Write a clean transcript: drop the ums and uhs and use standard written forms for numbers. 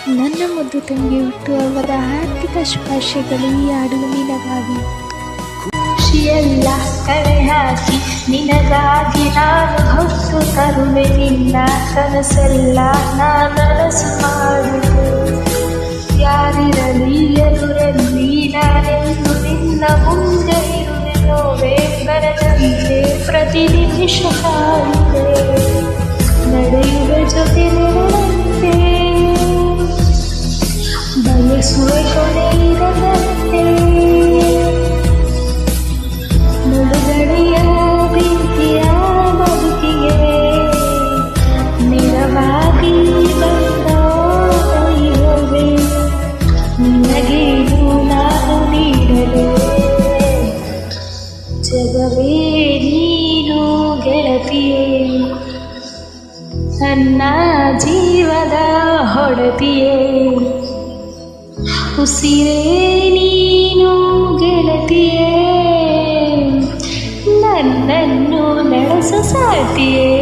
ನನ್ನ ಮುದ್ದು ತಂಗಿ ಹುಟ್ಟು ಅವರ ಹಾರ್ದಿಕ ಶುಭಾಶಯಗಳು ಈ ಹಾಡು ನಿನಗಾಗಿ. ಖುಷಿಯೆಲ್ಲ ಕಳೆ ಹಾಕಿ ನಿನಗಾಗಿ ನಾನು ಹೊತ್ತು ತರುವೆ ನಿನ್ನ ಕನಸೆಲ್ಲ ನನಸು ಮಾಡುವೆ. ಯಾರಿರಲಿ ಎದುರಲ್ಲಿ ನಾನೆಂದು ನಿನ್ನ ಮುಂದೆ ಇರುವೆ ನೋವೆ ಬರದಂತೆ ಪ್ರತಿ ನಿಮಿಷ ಕಾಯುವೆ. ನಡೆಯುವ ಜೊತೆ ನೆರಳಂತೆ ಬಯಸುವೆ ಕೊನೆ ಇರದಂತೆ. ಮುಳುಗಡೆಯ ಭೀತಿಯ ಬದುಕಿಗೆ ನೆರವಾಗಿ ಬಂದ ದೈವವೇ ನಿನಗೇನು ನಾನು ನೀಡಲು. ಜಗವೇ ನೀನು ಗೆಳತಿಯೇ, ನನ್ನ ಜೀವದ ಹೊಡತಿಯೇ. ಉಸಿರೇ ನೀನು ಗೆಳತಿಯೇ, ನನ್ನನ್ನು ನಡೆಸು ಸಾಟಿಯೇ.